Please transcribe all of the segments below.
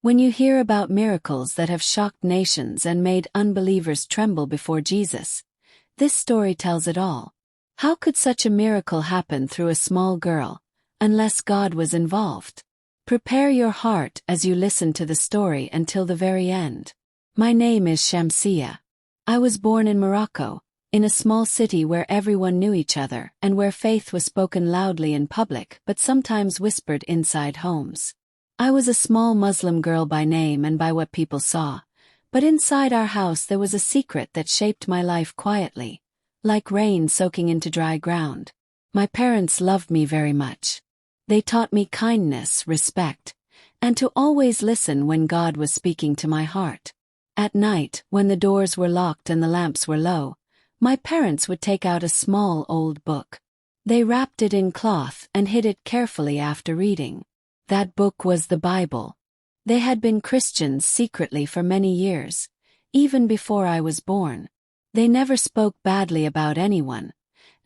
When you hear about miracles that have shocked nations and made unbelievers tremble before Jesus, this story tells it all. How could such a miracle happen through a small girl, unless God was involved? Prepare your heart as you listen to the story until the very end. My name is Shamsia. I was born in Morocco, in a small city where everyone knew each other and where faith was spoken loudly in public but sometimes whispered inside homes. I was a small Muslim girl by name and by what people saw, but inside our house there was a secret that shaped my life quietly, like rain soaking into dry ground. My parents loved me very much. They taught me kindness, respect, and to always listen when God was speaking to my heart. At night, when the doors were locked and the lamps were low, my parents would take out a small old book. They wrapped it in cloth and hid it carefully after reading. That book was the Bible. They had been Christians secretly for many years, even before I was born. They never spoke badly about anyone,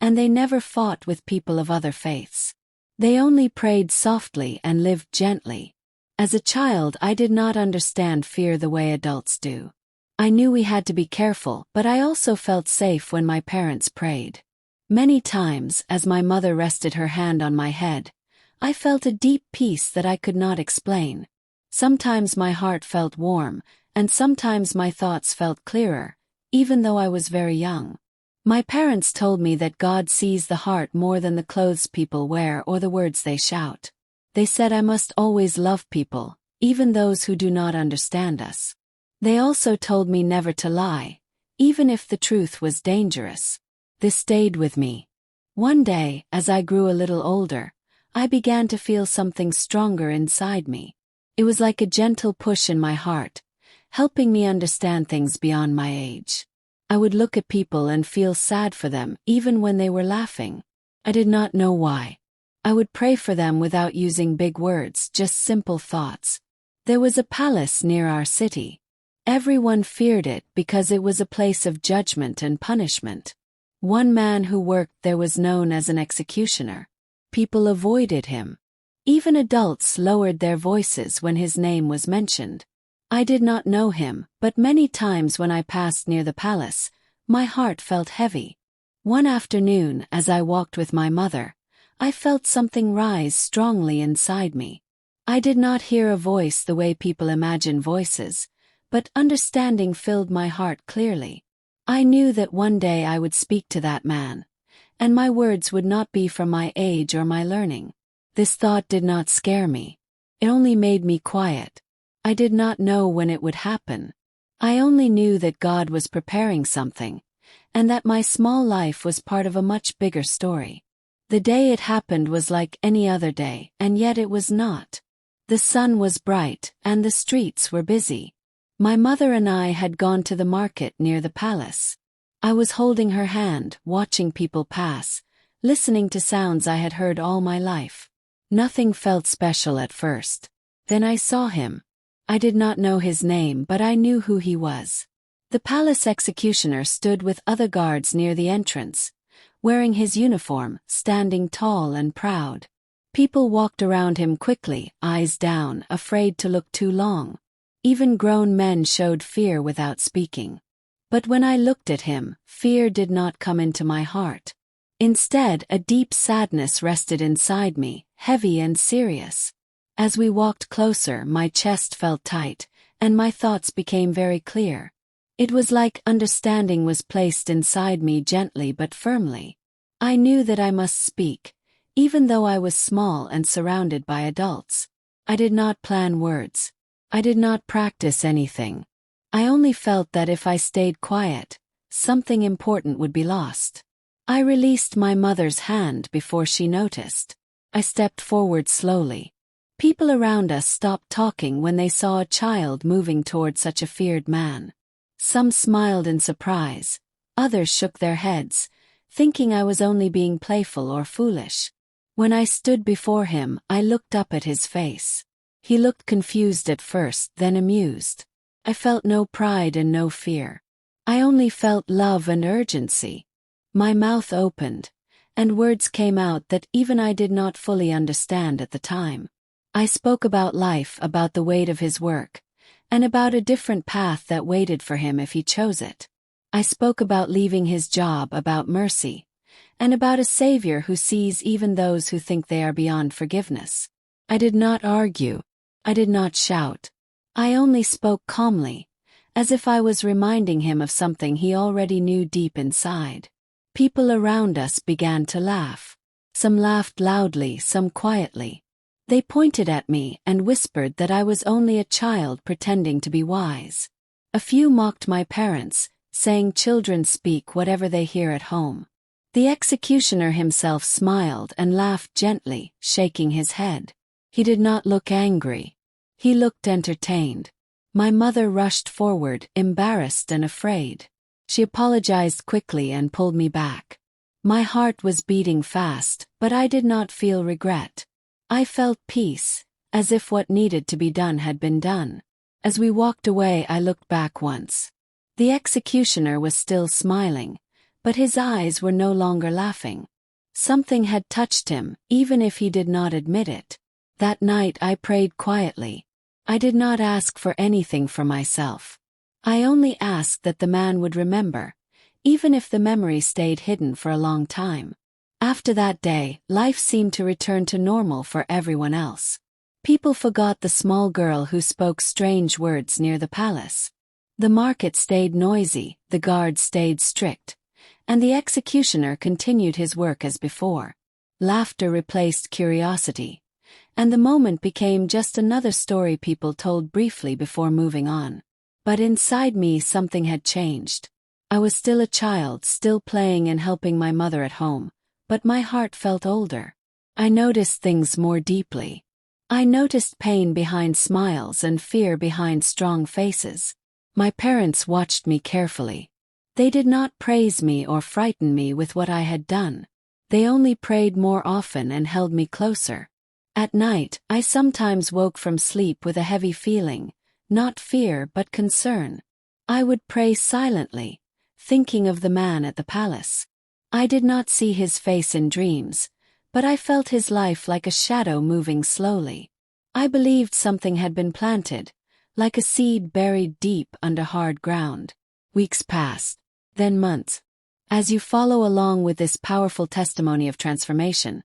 and they never fought with people of other faiths. They only prayed softly and lived gently. As a child, I did not understand fear the way adults do. I knew we had to be careful, but I also felt safe when my parents prayed. Many times, as my mother rested her hand on my head, I felt a deep peace that I could not explain. Sometimes my heart felt warm, and sometimes my thoughts felt clearer, even though I was very young. My parents told me that God sees the heart more than the clothes people wear or the words they shout. They said I must always love people, even those who do not understand us. They also told me never to lie, even if the truth was dangerous. This stayed with me. One day, as I grew a little older, I began to feel something stronger inside me. It was like a gentle push in my heart, helping me understand things beyond my age. I would look at people and feel sad for them even when they were laughing. I did not know why. I would pray for them without using big words, just simple thoughts. There was a palace near our city. Everyone feared it because it was a place of judgment and punishment. One man who worked there was known as an executioner. People avoided him. Even adults lowered their voices when his name was mentioned. I did not know him, but many times when I passed near the palace, my heart felt heavy. One afternoon, as I walked with my mother, I felt something rise strongly inside me. I did not hear a voice the way people imagine voices, but understanding filled my heart clearly. I knew that one day I would speak to that man, and my words would not be from my age or my learning. This thought did not scare me. It only made me quiet. I did not know when it would happen. I only knew that God was preparing something, and that my small life was part of a much bigger story. The day it happened was like any other day, and yet it was not. The sun was bright, and the streets were busy. My mother and I had gone to the market near the palace. I was holding her hand, watching people pass, listening to sounds I had heard all my life. Nothing felt special at first. Then I saw him. I did not know his name, but I knew who he was. The palace executioner stood with other guards near the entrance, wearing his uniform, standing tall and proud. People walked around him quickly, eyes down, afraid to look too long. Even grown men showed fear without speaking. But when I looked at him, fear did not come into my heart. Instead, a deep sadness rested inside me, heavy and serious. As we walked closer, my chest felt tight, and my thoughts became very clear. It was like understanding was placed inside me gently but firmly. I knew that I must speak, even though I was small and surrounded by adults. I did not plan words. I did not practice anything. I only felt that if I stayed quiet, something important would be lost. I released my mother's hand before she noticed. I stepped forward slowly. People around us stopped talking when they saw a child moving toward such a feared man. Some smiled in surprise, others shook their heads, thinking I was only being playful or foolish. When I stood before him, I looked up at his face. He looked confused at first, then amused. I felt no pride and no fear. I only felt love and urgency. My mouth opened, and words came out that even I did not fully understand at the time. I spoke about life, about the weight of his work, and about a different path that waited for him if he chose it. I spoke about leaving his job, about mercy, and about a Savior who sees even those who think they are beyond forgiveness. I did not argue. I did not shout. I only spoke calmly, as if I was reminding him of something he already knew deep inside. People around us began to laugh. Some laughed loudly, some quietly. They pointed at me and whispered that I was only a child pretending to be wise. A few mocked my parents, saying children speak whatever they hear at home. The executioner himself smiled and laughed gently, shaking his head. He did not look angry. He looked entertained. My mother rushed forward, embarrassed and afraid. She apologized quickly and pulled me back. My heart was beating fast, but I did not feel regret. I felt peace, as if what needed to be done had been done. As we walked away, I looked back once. The executioner was still smiling, but his eyes were no longer laughing. Something had touched him, even if he did not admit it. That night I prayed quietly. I did not ask for anything for myself. I only asked that the man would remember, even if the memory stayed hidden for a long time. After that day, life seemed to return to normal for everyone else. People forgot the small girl who spoke strange words near the palace. The market stayed noisy, the guards stayed strict, and the executioner continued his work as before. Laughter replaced curiosity, and the moment became just another story people told briefly before moving on. But inside me something had changed. I was still a child, still playing and helping my mother at home, but my heart felt older. I noticed things more deeply. I noticed pain behind smiles and fear behind strong faces. My parents watched me carefully. They did not praise me or frighten me with what I had done. They only prayed more often and held me closer. At night, I sometimes woke from sleep with a heavy feeling, not fear but concern. I would pray silently, thinking of the man at the palace. I did not see his face in dreams, but I felt his life like a shadow moving slowly. I believed something had been planted, like a seed buried deep under hard ground. Weeks passed, then months. As you follow along with this powerful testimony of transformation,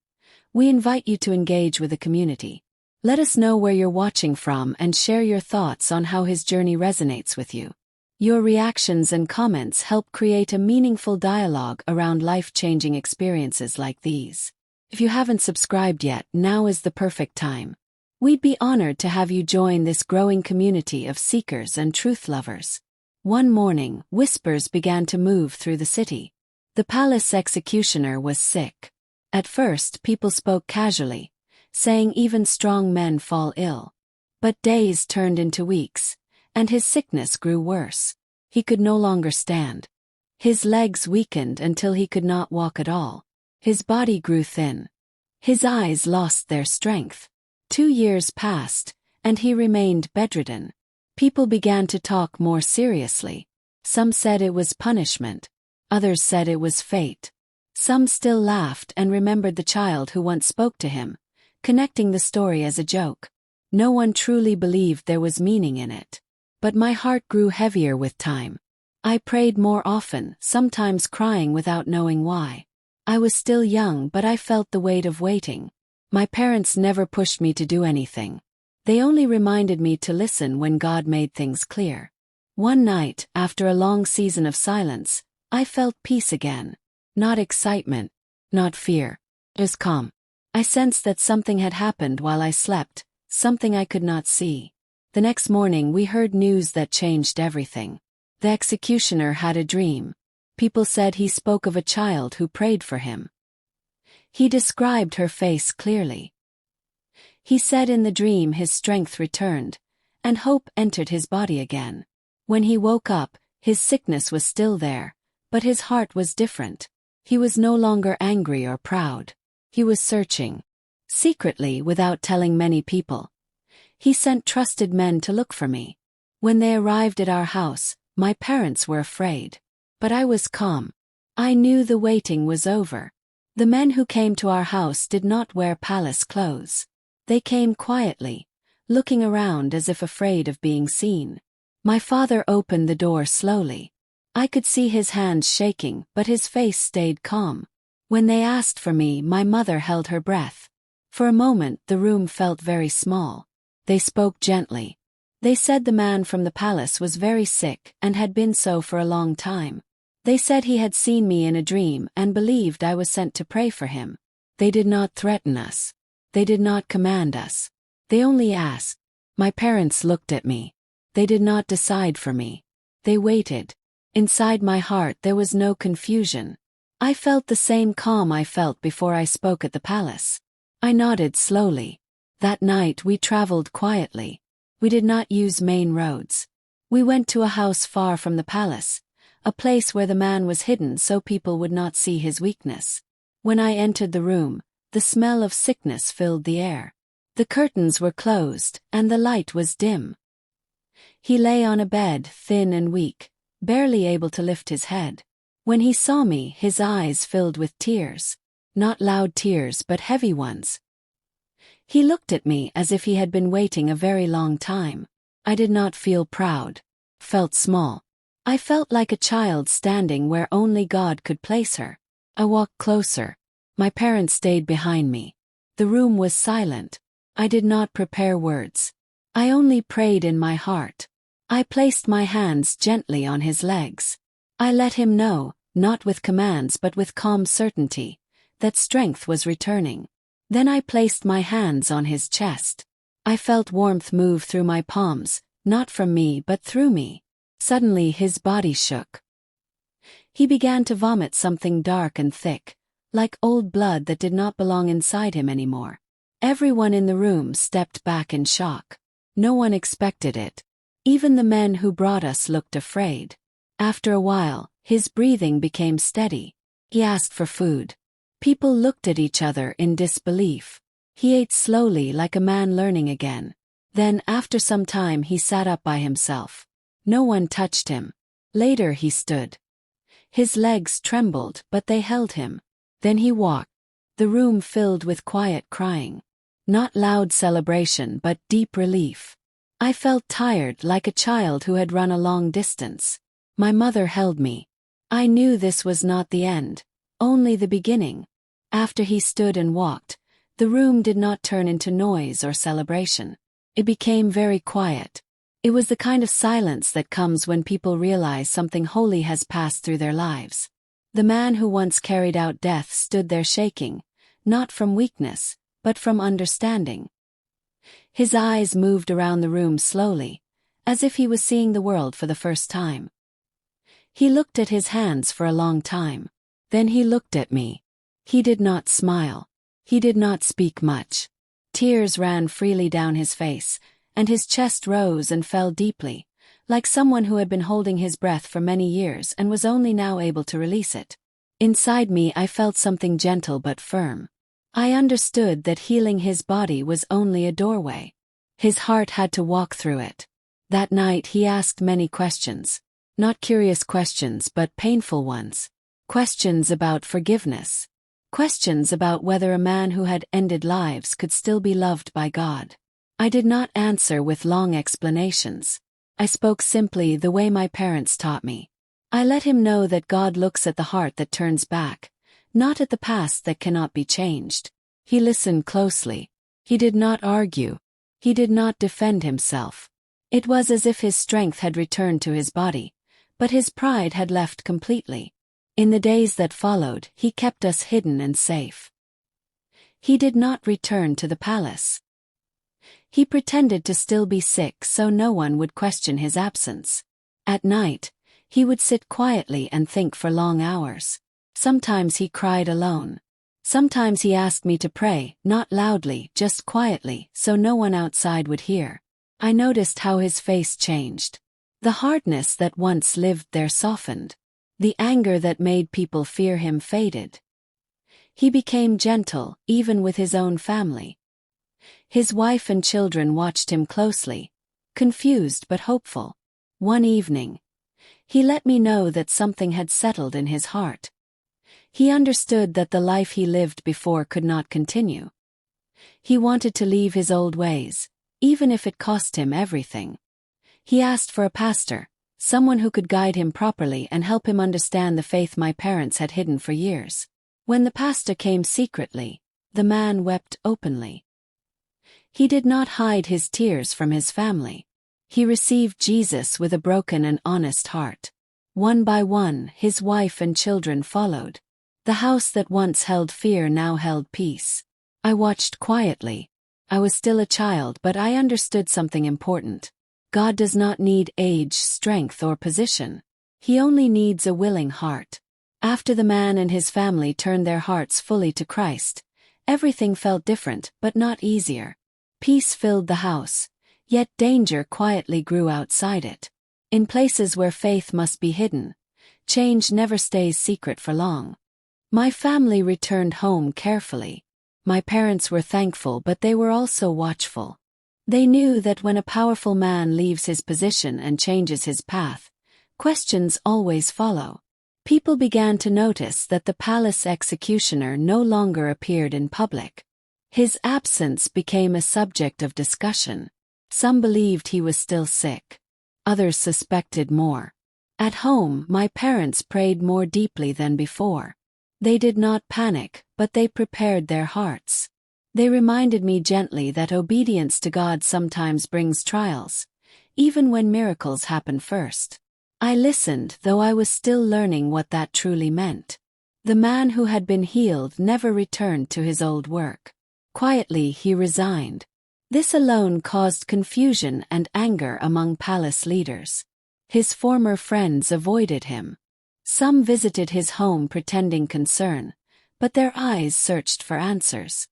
we invite you to engage with the community. Let us know where you're watching from and share your thoughts on how his journey resonates with you. Your reactions and comments help create a meaningful dialogue around life-changing experiences like these. If you haven't subscribed yet, now is the perfect time. We'd be honored to have you join this growing community of seekers and truth lovers. One morning, whispers began to move through the city. The palace executioner was sick. At first, people spoke casually, saying even strong men fall ill. But days turned into weeks, and his sickness grew worse. He could no longer stand. His legs weakened until he could not walk at all. His body grew thin. His eyes lost their strength. 2 years passed, and he remained bedridden. People began to talk more seriously. Some said it was punishment. Others said it was fate. Some still laughed and remembered the child who once spoke to him, connecting the story as a joke. No one truly believed there was meaning in it. But my heart grew heavier with time. I prayed more often, sometimes crying without knowing why. I was still young, but I felt the weight of waiting. My parents never pushed me to do anything. They only reminded me to listen when God made things clear. One night, after a long season of silence, I felt peace again. Not excitement, not fear, just calm. I sensed that something had happened while I slept, something I could not see. The next morning we heard news that changed everything. The executioner had a dream. People said he spoke of a child who prayed for him. He described her face clearly. He said in the dream his strength returned, and hope entered his body again. When he woke up, his sickness was still there, but his heart was different. He was no longer angry or proud. He was searching. Secretly, without telling many people, he sent trusted men to look for me. When they arrived at our house, my parents were afraid. But I was calm. I knew the waiting was over. The men who came to our house did not wear palace clothes. They came quietly, looking around as if afraid of being seen. My father opened the door slowly. I could see his hands shaking, but his face stayed calm. When they asked for me, my mother held her breath. For a moment the room felt very small. They spoke gently. They said the man from the palace was very sick and had been so for a long time. They said he had seen me in a dream and believed I was sent to pray for him. They did not threaten us. They did not command us. They only asked. My parents looked at me. They did not decide for me. They waited. Inside my heart there was no confusion. I felt the same calm I felt before I spoke at the palace. I nodded slowly. That night we traveled quietly. We did not use main roads. We went to a house far from the palace, a place where the man was hidden so people would not see his weakness. When I entered the room, the smell of sickness filled the air. The curtains were closed, and the light was dim. He lay on a bed, thin and weak, barely able to lift his head. When he saw me, his eyes filled with tears. Not loud tears, but heavy ones. He looked at me as if he had been waiting a very long time. I did not feel proud. Felt small. I felt like a child standing where only God could place her. I walked closer. My parents stayed behind me. The room was silent. I did not prepare words. I only prayed in my heart. I placed my hands gently on his legs. I let him know, not with commands but with calm certainty, that strength was returning. Then I placed my hands on his chest. I felt warmth move through my palms, not from me but through me. Suddenly his body shook. He began to vomit something dark and thick, like old blood that did not belong inside him anymore. Everyone in the room stepped back in shock. No one expected it. Even the men who brought us looked afraid. After a while, his breathing became steady. He asked for food. People looked at each other in disbelief. He ate slowly like a man learning again. Then, after some time, he sat up by himself. No one touched him. Later he stood. His legs trembled, but they held him. Then he walked. The room filled with quiet crying. Not loud celebration, but deep relief. I felt tired, like a child who had run a long distance. My mother held me. I knew this was not the end, only the beginning. After he stood and walked, the room did not turn into noise or celebration. It became very quiet. It was the kind of silence that comes when people realize something holy has passed through their lives. The man who once carried out death stood there shaking, not from weakness, but from understanding. His eyes moved around the room slowly, as if he was seeing the world for the first time. He looked at his hands for a long time. Then he looked at me. He did not smile. He did not speak much. Tears ran freely down his face, and his chest rose and fell deeply, like someone who had been holding his breath for many years and was only now able to release it. Inside me I felt something gentle but firm. I understood that healing his body was only a doorway. His heart had to walk through it. That night he asked many questions. Not curious questions but painful ones. Questions about forgiveness. Questions about whether a man who had ended lives could still be loved by God. I did not answer with long explanations. I spoke simply the way my parents taught me. I let him know that God looks at the heart that turns back, not at the past that cannot be changed. He listened closely. He did not argue. He did not defend himself. It was as if his strength had returned to his body, but his pride had left completely. In the days that followed, he kept us hidden and safe. He did not return to the palace. He pretended to still be sick so no one would question his absence. At night, he would sit quietly and think for long hours. Sometimes he cried alone. Sometimes he asked me to pray, not loudly, just quietly, so no one outside would hear. I noticed how his face changed. The hardness that once lived there softened. The anger that made people fear him faded. He became gentle, even with his own family. His wife and children watched him closely, confused but hopeful. One evening, he let me know that something had settled in his heart. He understood that the life he lived before could not continue. He wanted to leave his old ways, even if it cost him everything. He asked for a pastor, someone who could guide him properly and help him understand the faith my parents had hidden for years. When the pastor came secretly, the man wept openly. He did not hide his tears from his family. He received Jesus with a broken and honest heart. One by one, his wife and children followed. The house that once held fear now held peace. I watched quietly. I was still a child, but I understood something important. God does not need age, strength, or position. He only needs a willing heart. After the man and his family turned their hearts fully to Christ, everything felt different, but not easier. Peace filled the house, yet danger quietly grew outside it. In places where faith must be hidden, change never stays secret for long. My family returned home carefully. My parents were thankful, but they were also watchful. They knew that when a powerful man leaves his position and changes his path, questions always follow. People began to notice that the palace executioner no longer appeared in public. His absence became a subject of discussion. Some believed he was still sick. Others suspected more. At home, my parents prayed more deeply than before. They did not panic, but they prepared their hearts. They reminded me gently that obedience to God sometimes brings trials, even when miracles happen first. I listened, though I was still learning what that truly meant. The man who had been healed never returned to his old work. Quietly, he resigned. This alone caused confusion and anger among palace leaders. His former friends avoided him. Some visited his home pretending concern, but their eyes searched for answers.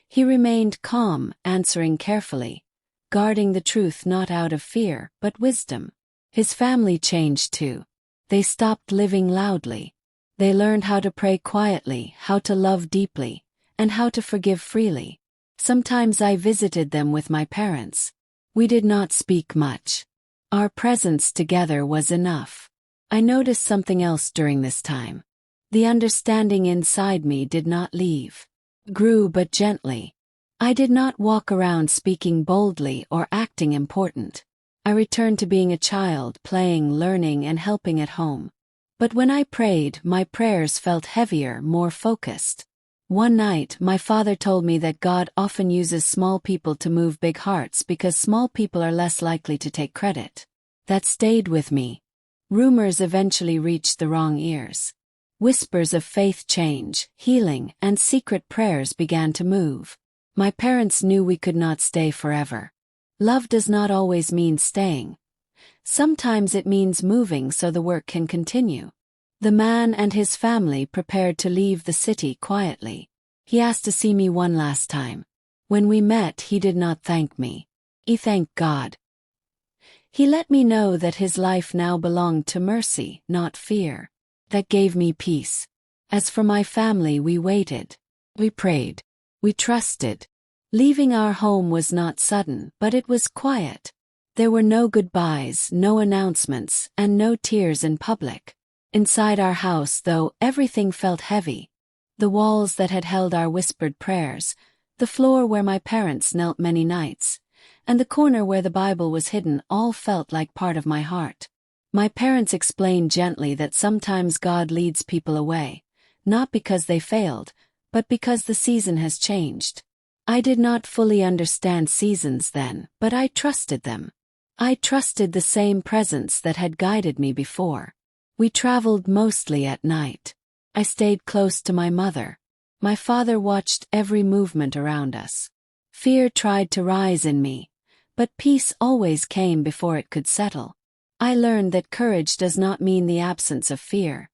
He remained calm, answering carefully, guarding the truth not out of fear, but wisdom. His family changed too. They stopped living loudly. They learned how to pray quietly, how to love deeply, and how to forgive freely. Sometimes I visited them with my parents. We did not speak much. Our presence together was enough. I noticed something else during this time. The understanding inside me did not leave. Grew but gently. I did not walk around speaking boldly or acting important. I returned to being a child, playing, learning, and helping at home. But when I prayed, my prayers felt heavier, more focused. One night, my father told me that God often uses small people to move big hearts because small people are less likely to take credit. That stayed with me. Rumors eventually reached the wrong ears. Whispers of faith change, healing, and secret prayers began to move. My parents knew we could not stay forever. Love does not always mean staying. Sometimes it means moving so the work can continue. The man and his family prepared to leave the city quietly. He asked to see me one last time. When we met, he did not thank me. He thanked God. He let me know that his life now belonged to mercy, not fear. That gave me peace. As for my family, we waited. We prayed. We trusted. Leaving our home was not sudden, but it was quiet. There were no goodbyes, no announcements, and no tears in public. Inside our house, though, everything felt heavy. The walls that had held our whispered prayers, the floor where my parents knelt many nights, and the corner where the Bible was hidden all felt like part of my heart. My parents explained gently that sometimes God leads people away, not because they failed, but because the season has changed. I did not fully understand seasons then, but I trusted them. I trusted the same presence that had guided me before. We traveled mostly at night. I stayed close to my mother. My father watched every movement around us. Fear tried to rise in me, but peace always came before it could settle. I learned that courage does not mean the absence of fear.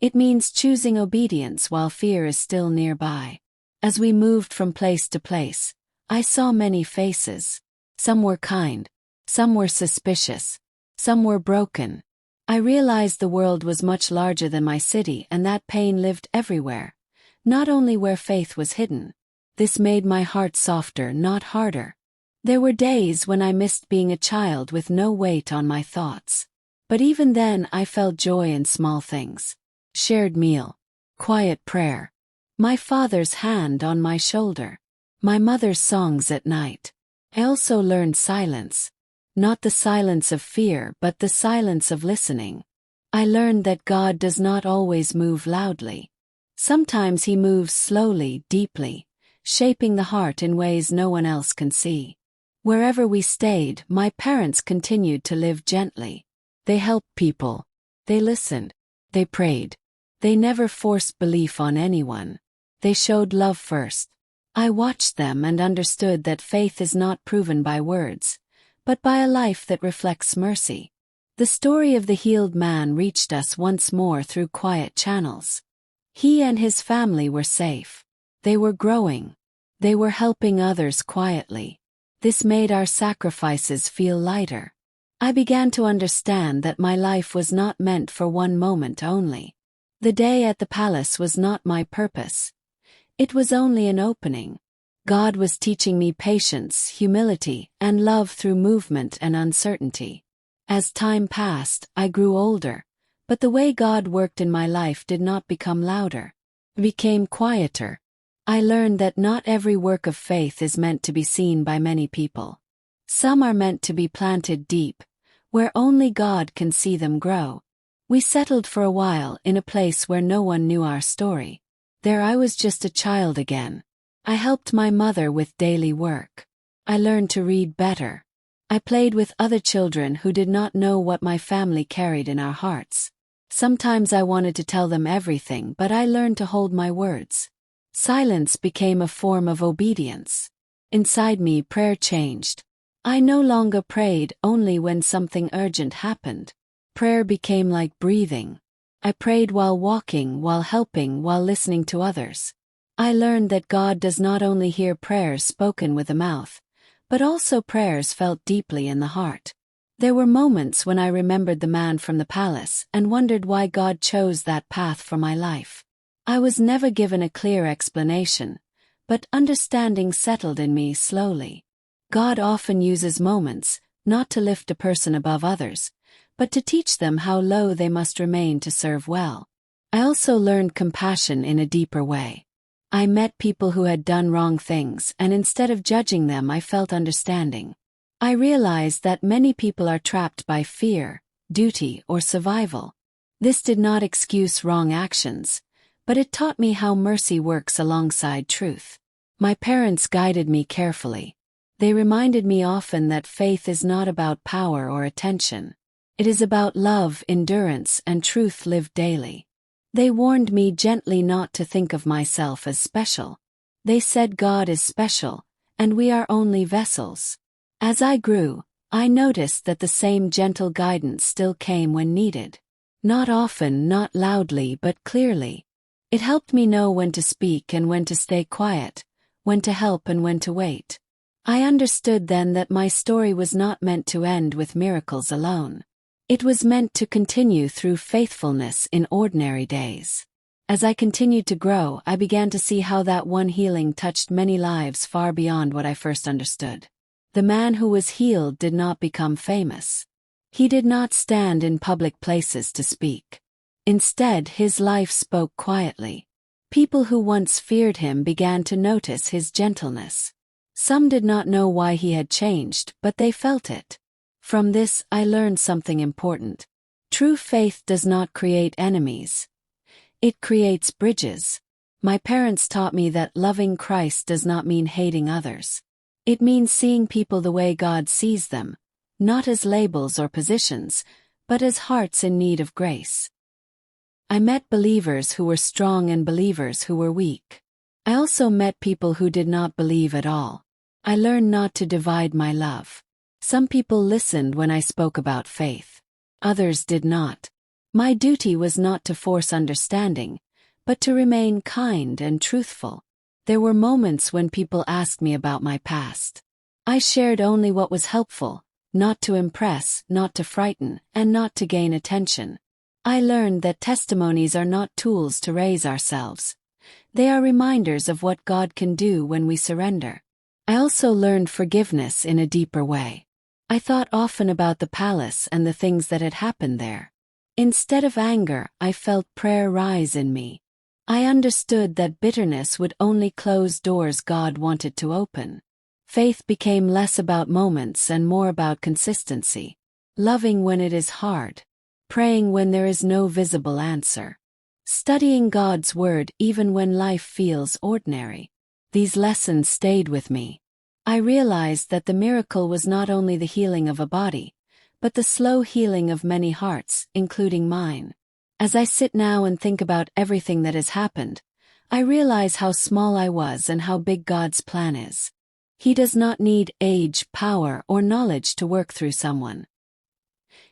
It means choosing obedience while fear is still nearby. As we moved from place to place, I saw many faces. Some were kind. Some were suspicious. Some were broken. I realized the world was much larger than my city and that pain lived everywhere, not only where faith was hidden. This made my heart softer, not harder. There were days when I missed being a child with no weight on my thoughts. But even then I felt joy in small things. Shared meal. Quiet prayer. My father's hand on my shoulder. my mother's songs at night. I also learned silence. Not the silence of fear, but the silence of listening. I learned that God does not always move loudly. Sometimes He moves slowly, deeply, shaping the heart in ways no one else can see. Wherever we stayed, my parents continued to live gently. They helped people. They listened. They prayed. They never forced belief on anyone. They showed love first. I watched them and understood that faith is not proven by words, but by a life that reflects mercy. The story of the healed man reached us once more through quiet channels. He and his family were safe. They were growing. They were helping others quietly. This made our sacrifices feel lighter. I began to understand that my life was not meant for one moment only. The day at the palace was not my purpose. It was only an opening. God was teaching me patience, humility, and love through movement and uncertainty. As time passed, I grew older, but the way God worked in my life did not become louder. It became quieter. I learned that not every work of faith is meant to be seen by many people. Some are meant to be planted deep, where only God can see them grow. We settled for a while in a place where no one knew our story. There I was just a child again. I helped my mother with daily work. I learned to read better. I played with other children who did not know what my family carried in our hearts. Sometimes I wanted to tell them everything, but I learned to hold my words. Silence became a form of obedience. Inside me, prayer changed. I no longer prayed only when something urgent happened. Prayer became like breathing. I prayed while walking, while helping, while listening to others. I learned that God does not only hear prayers spoken with the mouth, but also prayers felt deeply in the heart. There were moments when I remembered the man from the palace and wondered why God chose that path for my life. I was never given a clear explanation, but understanding settled in me slowly. God often uses moments, not to lift a person above others, but to teach them how low they must remain to serve well. I also learned compassion in a deeper way. I met people who had done wrong things, and instead of judging them, I felt understanding. I realized that many people are trapped by fear, duty, or survival. This did not excuse wrong actions, but it taught me how mercy works alongside truth. My parents guided me carefully. They reminded me often that faith is not about power or attention. It is about love, endurance, and truth lived daily. They warned me gently not to think of myself as special. They said God is special, and we are only vessels. As I grew, I noticed that the same gentle guidance still came when needed. Not often, not loudly, but clearly. It helped me know when to speak and when to stay quiet, when to help and when to wait. I understood then that my story was not meant to end with miracles alone. It was meant to continue through faithfulness in ordinary days. As I continued to grow, I began to see how that one healing touched many lives far beyond what I first understood. The man who was healed did not become famous. He did not stand in public places to speak. Instead, his life spoke quietly. People who once feared him began to notice his gentleness. Some did not know why he had changed, but they felt it. From this, I learned something important. True faith does not create enemies. It creates bridges. My parents taught me that loving Christ does not mean hating others. It means seeing people the way God sees them, not as labels or positions, but as hearts in need of grace. I met believers who were strong and believers who were weak. I also met people who did not believe at all. I learned not to divide my love. Some people listened when I spoke about faith. Others did not. My duty was not to force understanding, but to remain kind and truthful. There were moments when people asked me about my past. I shared only what was helpful, not to impress, not to frighten, and not to gain attention. I learned that testimonies are not tools to raise ourselves. They are reminders of what God can do when we surrender. I also learned forgiveness in a deeper way. I thought often about the palace and the things that had happened there. Instead of anger, I felt prayer rise in me. I understood that bitterness would only close doors God wanted to open. Faith became less about moments and more about consistency. Loving when it is hard. Praying when there is no visible answer. Studying God's Word even when life feels ordinary. These lessons stayed with me. I realized that the miracle was not only the healing of a body, but the slow healing of many hearts, including mine. As I sit now and think about everything that has happened, I realize how small I was and how big God's plan is. He does not need age, power, or knowledge to work through someone.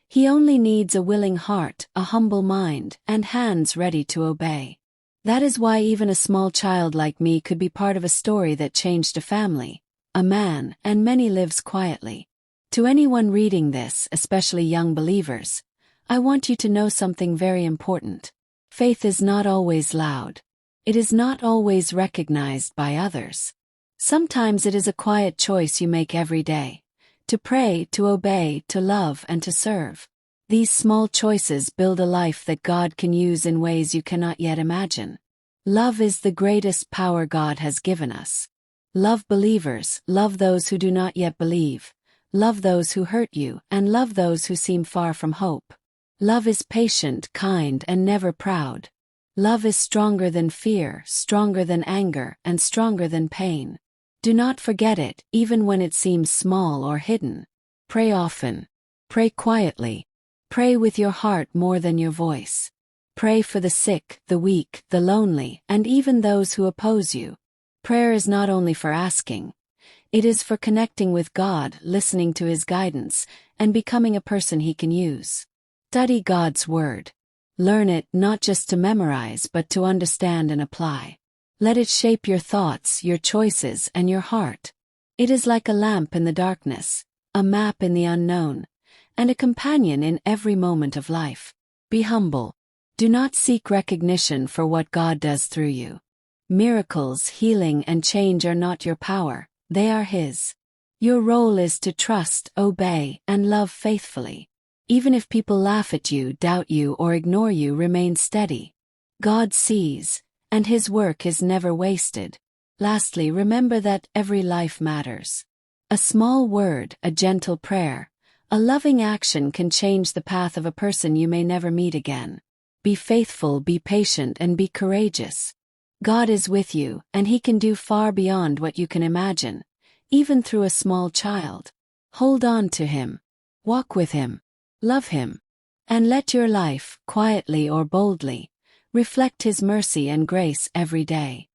He only needs a willing heart, a humble mind, and hands ready to obey. That is why even a small child like me could be part of a story that changed a family, a man, and many lives quietly. To anyone reading this, especially young believers, I want you to know something very important. Faith is not always loud. It is not always recognized by others. Sometimes it is a quiet choice you make every day. To pray, to obey, to love, and to serve. These small choices build a life that God can use in ways you cannot yet imagine. Love is the greatest power God has given us. Love believers, love those who do not yet believe. Love those who hurt you, and love those who seem far from hope. Love is patient, kind, and never proud. Love is stronger than fear, stronger than anger, and stronger than pain. Do not forget it, even when it seems small or hidden. Pray often. Pray quietly. Pray with your heart more than your voice. Pray for the sick, the weak, the lonely, and even those who oppose you. Prayer is not only for asking. It is for connecting with God, listening to His guidance, and becoming a person He can use. Study God's Word. Learn it not just to memorize but to understand and apply. Let it shape your thoughts, your choices, and your heart. It is like a lamp in the darkness, a map in the unknown, and a companion in every moment of life. Be humble. Do not seek recognition for what God does through you. Miracles, healing, and change are not your power, they are His. Your role is to trust, obey, and love faithfully. Even if people laugh at you, doubt you, or ignore you, remain steady. God sees, and His work is never wasted. Lastly, remember that every life matters. A small word, a gentle prayer, a loving action can change the path of a person you may never meet again. Be faithful, be patient, and be courageous. God is with you, and He can do far beyond what you can imagine, even through a small child. Hold on to Him. Walk with Him. Love Him. And let your life, quietly or boldly, reflect His mercy and grace every day.